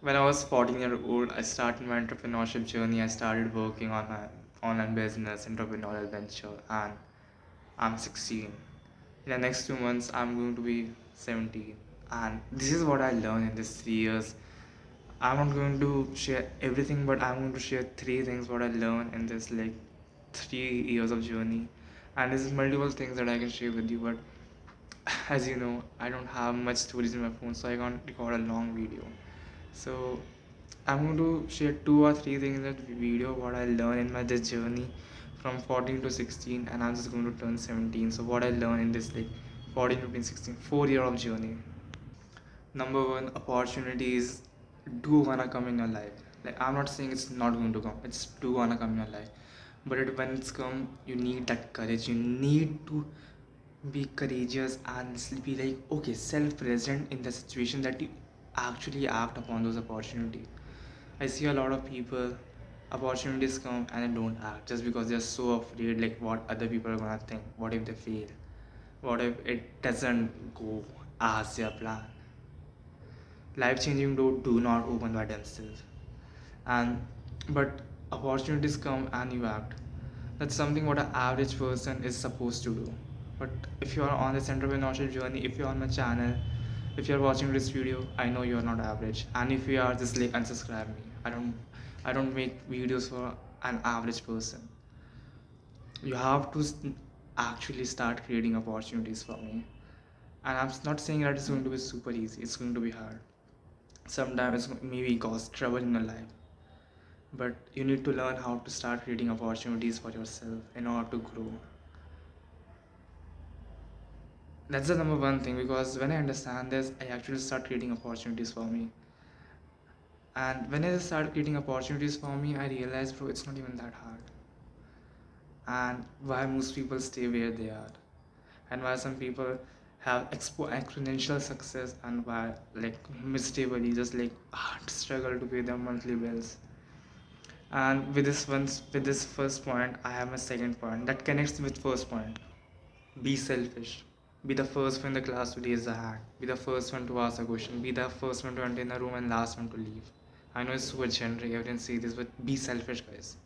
When I was 14 years old, I started my entrepreneurship journey. I started working on my online business, entrepreneurial venture, and I'm 16. In the next 2 months, I'm going to be 17. And this is what I learned in these 3 years. I'm not going to share everything, but I'm going to share three things what I learned in this like 3 years of journey. And there's multiple things that I can share with you, but as you know, I don't have much storage in my phone, so I can't record a long video. So I'm going to share two or three things in that video what I learned in my this journey from 14 to 16, and I'm just going to turn 17. So what I learned in this like 14, 15, 16, 4 year of journey. Number one, opportunities do gonna come in your life. Like I'm not saying it's not going to come, it's do gonna come in your life. But when it's come, you need that courage. You need to be courageous and be like okay, self-present in the situation that you actually act upon those opportunities. I see a lot of people, opportunities come and they don't act just because they're so afraid like what other people are gonna think. What if they fail? What if it doesn't go as their plan? Life changing door do not open by themselves. And but opportunities come and you act. That's something what an average person is supposed to do. But if you are on this entrepreneurship journey, if you're on my channel, if you're watching this video, I know you're not average. And if you are, just like unsubscribe me. I don't make videos for an average person. You have to actually start creating opportunities for me. And I'm not saying that it's going to be super easy. It's going to be hard. Sometimes it's maybe cause trouble in your life, but you need to learn how to start creating opportunities for yourself in order to grow. That's the number one thing, because when I understand this, I actually start creating opportunities for me. And when I start creating opportunities for me, I realize, bro, it's not even that hard. And why most people stay where they are, and why some people have exponential success, and why like miserably just like struggle to pay their monthly bills. And with this first point, I have my second point that connects with first point. Be selfish. Be the first one in the class to raise the hand. Be the first one to ask a question. Be the first one to enter in the room and last one to leave. I know it's super generic, everyone say this, but be selfish, guys.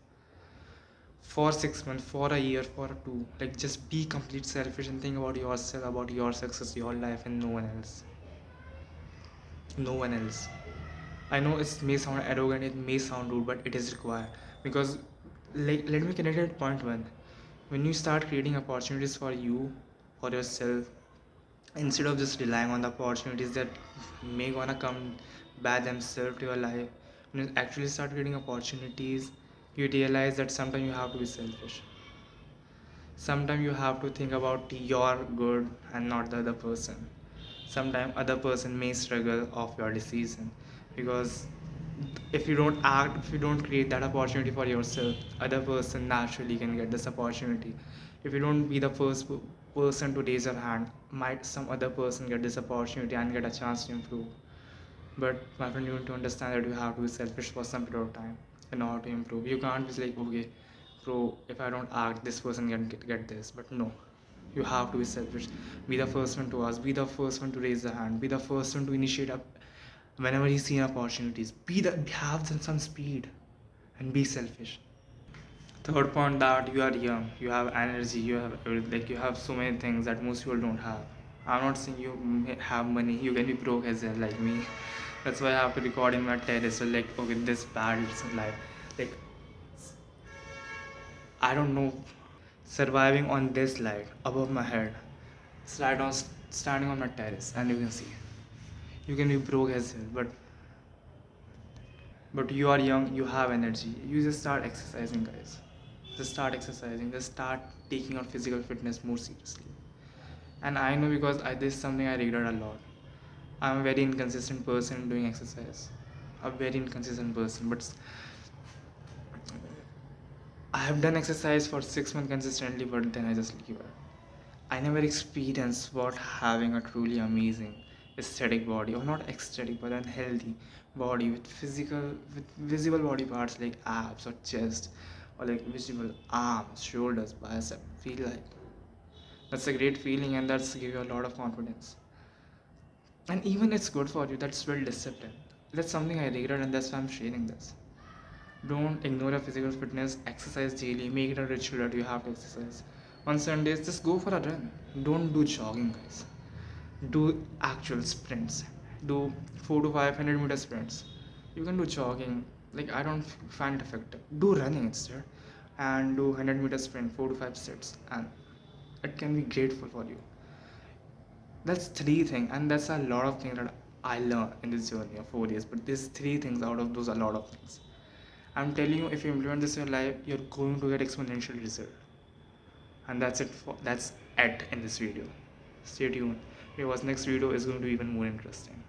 For 6 months, for a year, for a two, like just be complete selfish and think about yourself, about your success, your life, and no one else. No one else. I know it may sound arrogant, it may sound rude, but it is required. Because like let me connect it at point one. When you start creating opportunities for you, for yourself, instead of just relying on the opportunities that may gonna come by themselves to your life, when you actually start creating opportunities, you realize that sometimes you have to be selfish. Sometimes you have to think about your good and not the other person. Sometimes other person may struggle of your decision, because if you don't act, if you don't create that opportunity for yourself, other person naturally can get this opportunity. If you don't be the first person to raise your hand, might some other person get this opportunity and get a chance to improve. But my friend, you need to understand that you have to be selfish for some period of time in order to improve. You can't be like, okay, bro, if I don't act, this person can get this. But no, you have to be selfish. Be the first one to ask. Be the first one to raise the hand. Be the first one to initiate up whenever you see opportunities. Have some speed and be selfish. Third point, that you are young, you have energy, you have like you have so many things that most people don't have. I'm not saying you may have money, you can be broke as well like me. That's why I have to record in my terrace. So like okay, this bad it's life. Like I don't know, surviving on this light above my head. Standing on my terrace, and you can see. You can be broke as well, but you are young, you have energy. You just start exercising, guys. Just start exercising. Just start taking your physical fitness more seriously. And I know, because this is something I regret a lot. I'm a very inconsistent person doing exercise. A very inconsistent person, but I have done exercise for 6 months consistently, but then I just leave it. I never experienced what having a truly amazing aesthetic body, or not aesthetic, but an healthy body with visible body parts like abs or chest, or like visible arms, shoulders, bicep. Feel like that's a great feeling, and that's give you a lot of confidence. And even it's good for you. That's well disciplined. That's something I regret, and that's why I'm sharing this. Don't ignore your physical fitness. Exercise daily. Make it a ritual that you have to exercise. On Sundays, just go for a run. Don't do jogging, guys. Do actual sprints. Do 4 to 500 meter sprints. You can do jogging. Like I don't find it effective. Do running instead, and do 100-meter sprint, 4 to 5 sets, and it can be grateful for you. That's three things, and that's a lot of things that I learned in this journey of 4 years. But these three things out of those, a lot of things. I'm telling you, if you implement this in your life, you're going to get exponential result. And that's it in this video. Stay tuned because next video is going to be even more interesting.